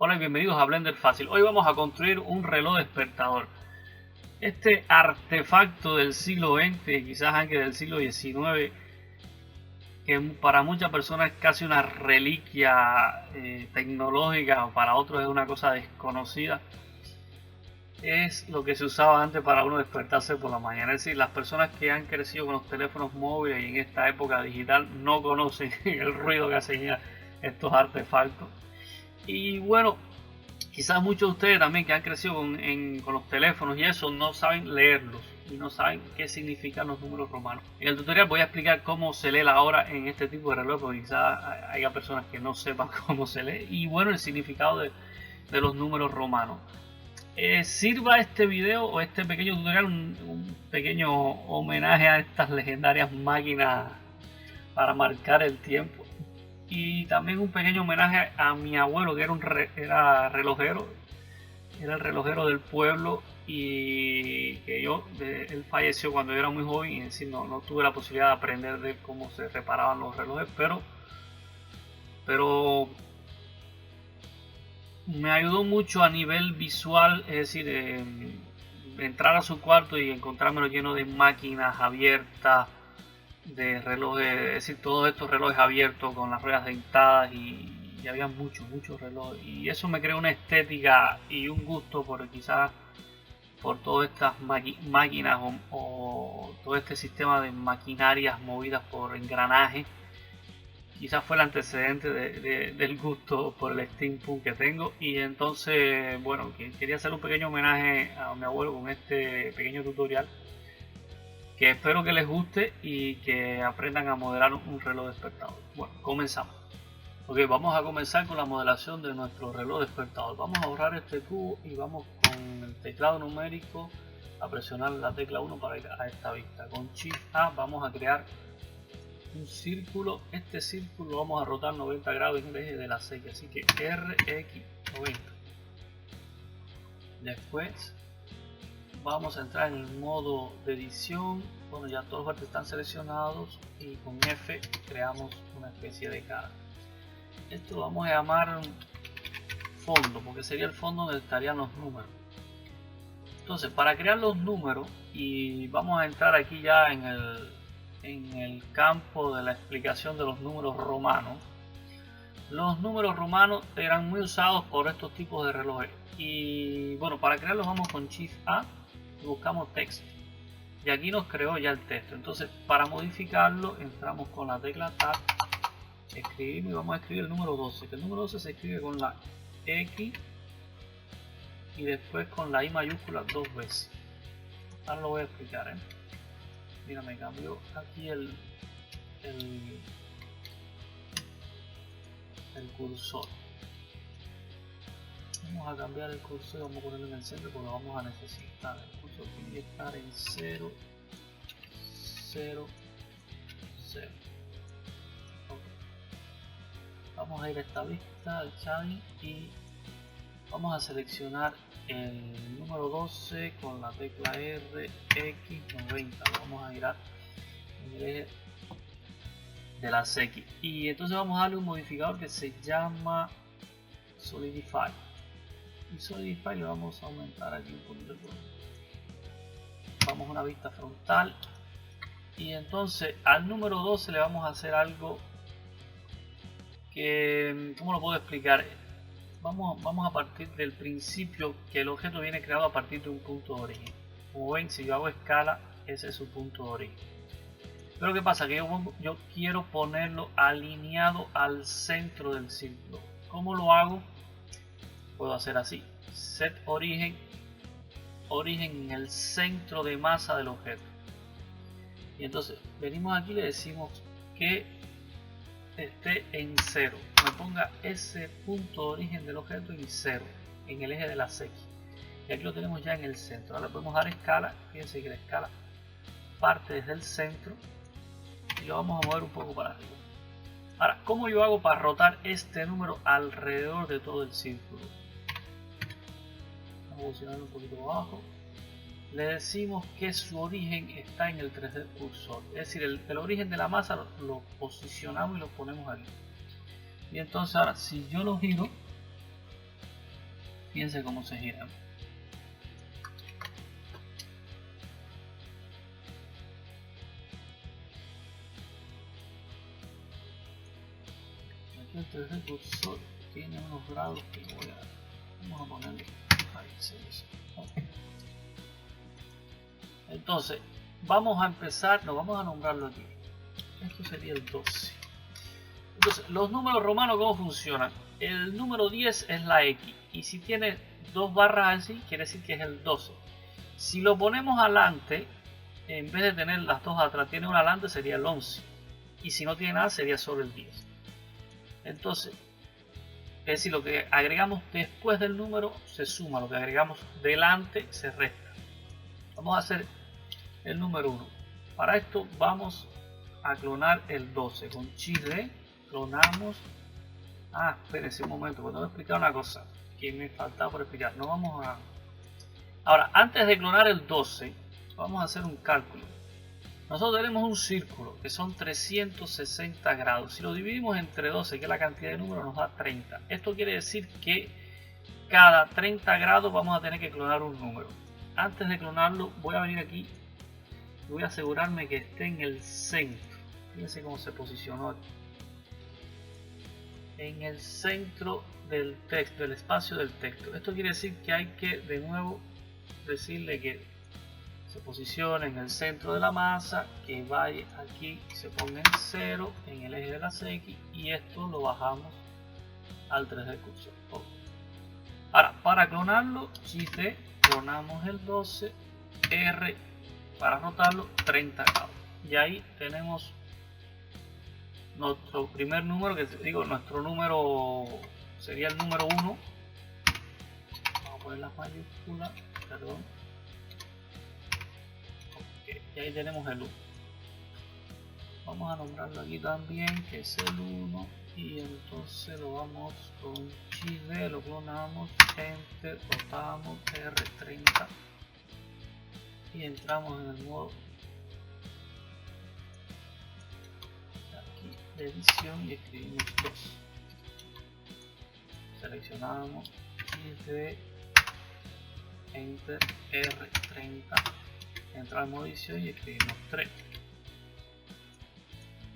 Hola y bienvenidos a Blender Fácil. Hoy vamos a construir un reloj despertador. Este artefacto del siglo XX, quizás antes del siglo XIX, que para muchas personas es casi una reliquia tecnológica, o para otros es una cosa desconocida, es lo que se usaba antes para uno despertarse por la mañana. Es decir, las personas que han crecido con los teléfonos móviles y en esta época digital no conocen el ruido que hacen estos artefactos. Y bueno, quizás muchos de ustedes también que han crecido con los teléfonos y eso no saben leerlos y no saben qué significan los números romanos. En el tutorial voy a explicar cómo se lee la hora en este tipo de reloj, porque quizás haya personas que no sepan cómo se lee y bueno, el significado de los números romanos. Sirva este video o este pequeño tutorial un pequeño homenaje a estas legendarias máquinas para marcar el tiempo. Y también un pequeño homenaje a mi abuelo, que era relojero, era el relojero del pueblo y que él falleció cuando yo era muy joven y en sí no tuve la posibilidad de aprender de cómo se reparaban los relojes, pero me ayudó mucho a nivel visual, es decir, entrar a su cuarto y encontrármelo lleno de máquinas abiertas, de relojes, es decir, todos estos relojes abiertos con las ruedas dentadas y había muchos relojes y eso me creó una estética y un gusto quizás por todas estas máquinas o todo este sistema de maquinarias movidas por engranajes. Quizás fue el antecedente del gusto por el steampunk que tengo y entonces bueno, quería hacer un pequeño homenaje a mi abuelo con este pequeño tutorial que espero que les guste y que aprendan a modelar un reloj despertador. Bueno, comenzamos. Ok, vamos a comenzar con la modelación de nuestro reloj despertador. Vamos a borrar este cubo y vamos con el teclado numérico a presionar la tecla 1 para ir a esta vista. Con Shift A vamos a crear un círculo. Este círculo vamos a rotar 90 grados en el eje de la serie, así que RX90. Después vamos a entrar en el modo de edición. Bueno, ya todos los verdes están seleccionados y con F creamos una especie de cara. Esto lo vamos a llamar fondo porque sería el fondo donde estarían los números. Entonces, para crear los números, y vamos a entrar aquí ya en el campo de la explicación de los números romanos. Los números romanos eran muy usados por estos tipos de relojes y bueno, para crearlos vamos con Shift A y buscamos texto y aquí nos creó ya el texto. Entonces, para modificarlo entramos con la tecla Tab, escribimos y vamos a escribir el número 12, que el número 12 se escribe con la X y después con la I mayúscula dos veces. Ahora lo voy a explicar. Mira, me cambió aquí el cursor. Vamos a cambiar el cursor, vamos a ponerlo en el centro porque lo vamos a necesitar. El cursor tiene que estar en 0, 0, 0. Okay. Vamos a ir a esta vista, al shading, y vamos a seleccionar el número 12 con la tecla RX90. Lo vamos a girar en el eje de las X. Y entonces vamos a darle un modificador que se llama Solidify. Y Solidify le vamos a aumentar aquí un poquito. Vamos a una vista frontal y entonces al número 12 le vamos a hacer algo que, ¿cómo lo puedo explicar? Vamos a partir del principio que el objeto viene creado a partir de un punto de origen. Como ven, si yo hago escala, ese es su punto de origen. Pero ¿qué pasa? Que yo quiero ponerlo alineado al centro del círculo. ¿Cómo lo hago? Puedo hacer así: set origen en el centro de masa del objeto. Y entonces venimos aquí y le decimos que esté en 0. Me ponga ese punto de origen del objeto en 0, en el eje de las X. Y aquí lo tenemos ya en el centro. Ahora le podemos dar escala. Fíjense que la escala parte desde el centro y lo vamos a mover un poco para arriba. Ahora, ¿cómo yo hago para rotar este número alrededor de todo el círculo? Vamos a posicionarlo un poquito abajo. Le decimos que su origen está en el tercer cursor, es decir, el origen de la masa lo posicionamos y lo ponemos aquí. Y entonces ahora, si yo lo giro, Fíjense cómo se giran. Aquí este recursor tiene unos grados que vamos a ponerle países. Entonces vamos a empezar, vamos a nombrarlo aquí. Esto sería el 12. Entonces, los números romanos, ¿cómo funcionan? El número 10 es la X, y si tiene dos barras así, quiere decir que es el 12. Si lo ponemos adelante, en vez de tener las dos atrás, tiene una adelante, sería el 11. Y si no tiene nada, sería solo el 10. Entonces, es decir, lo que agregamos después del número se suma, lo que agregamos delante se resta. Vamos a hacer el número 1. Para esto vamos a clonar el 12 con XD. Clonamos. Espérense un momento, porque tengo que explicar una cosa que me faltaba por explicar. No vamos a. Ahora, antes de clonar el 12, vamos a hacer un cálculo. Nosotros tenemos un círculo que son 360 grados. Si lo dividimos entre 12, que es la cantidad de números, nos da 30. Esto quiere decir que cada 30 grados vamos a tener que clonar un número. Antes de clonarlo, voy a venir aquí y voy a asegurarme que esté en el centro. Fíjense cómo se posicionó aquí. En el centro del texto, del espacio del texto. Esto quiere decir que hay que de nuevo decirle que se posicione en el centro de la masa, que vaya aquí, se ponga en 0 en el eje de las X, y esto lo bajamos al 3 del cursor. Ahora, para clonarlo, XD, clonamos el 12, R para rotarlo 30 grados, y ahí tenemos nuestro primer número, que digo, nuestro número sería el número 1. Vamos a poner las mayúsculas, perdón. Okay, y ahí tenemos el 1. Vamos a nombrarlo aquí también, que es el 1, y entonces lo vamos con XD, lo clonamos, Enter, rotamos, R30 y entramos en el modo de edición y escribimos 2. Seleccionamos XD, Enter, R30, entramos en modo edición y escribimos 3.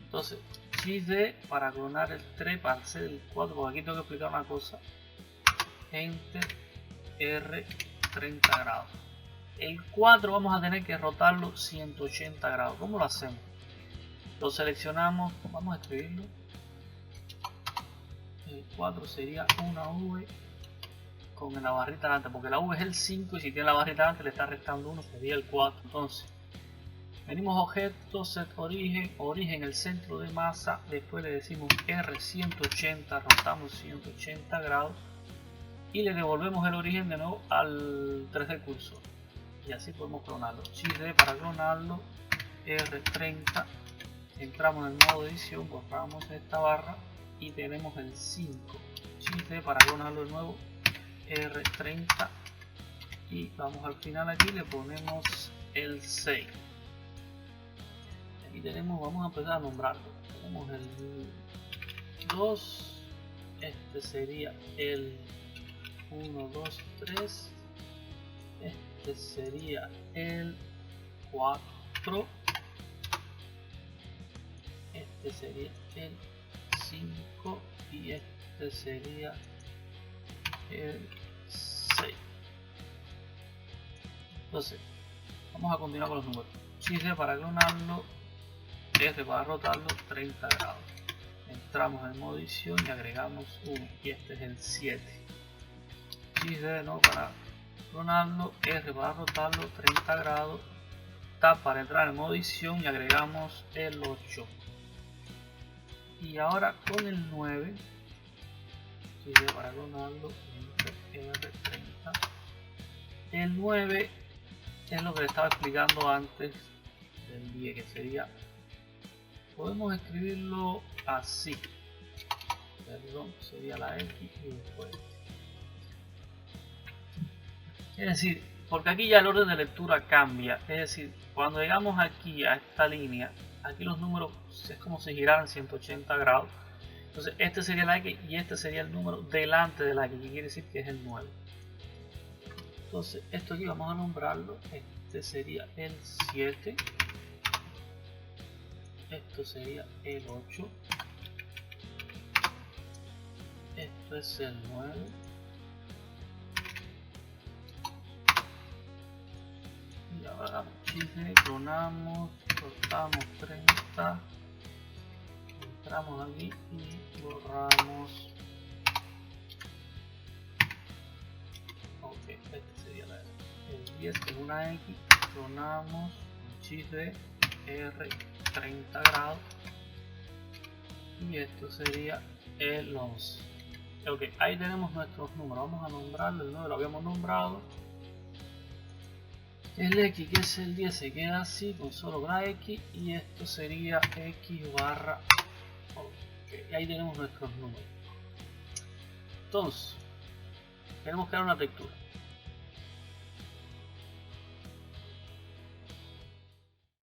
Entonces XD para clonar el 3 para hacer el 4, porque aquí tengo que explicar una cosa. Enter, R 30 grados. El 4 vamos a tener que rotarlo 180 grados. ¿Cómo lo hacemos? Lo seleccionamos, vamos a escribirlo. El 4 sería una V con la barrita delante, porque la V es el 5 y si tiene la barrita delante le está restando 1, sería el 4. Entonces venimos a objeto, set origen, origen el centro de masa, después le decimos R180, rotamos 180 grados y le devolvemos el origen de nuevo al 3 del cursor, y así podemos clonarlo. XD para clonarlo, R30, entramos en el modo edición, borramos esta barra y tenemos el 5. XD para clonarlo de nuevo, R30, y vamos al final aquí, le ponemos el 6. Aquí tenemos, vamos a empezar a nombrarlo. Tenemos el 2, este sería el 1, 2, 3, este sería el 4, este sería el 5 y este sería el 6. Entonces vamos a continuar con los números. XD para clonarlo, R para rotarlo 30 grados. Entramos en modo edición y agregamos 1, y este es el 7. XD no para clonarlo, R para rotarlo 30 grados, Tab para entrar en modo edición y agregamos el 8. Y ahora con el 9, XD para clonarlo, R30. El 9 es lo que le estaba explicando antes del 10, que sería, podemos escribirlo así, perdón, sería la X y después, es decir, porque aquí ya el orden de lectura cambia, es decir, cuando llegamos aquí a esta línea, aquí los números es como si giraran 180 grados, entonces este sería la X y este sería el número delante de la X, que quiere decir que es el 9. Entonces esto aquí vamos a nombrarlo, este sería el 7, esto sería el 8, esto es el 9, y ahora damos chifre, clonamos, cortamos 30, entramos aquí y borramos. Ok, este sería el 10 en una X, clonamos un chifre R 30 grados y esto sería el 11. Ok, ahí tenemos nuestros números. Vamos a nombrarlo, el 9 lo habíamos nombrado, el X que es el 10 se queda así con solo una X y esto sería X barra. Ok, ahí tenemos nuestros números. Entonces queremos crear una textura.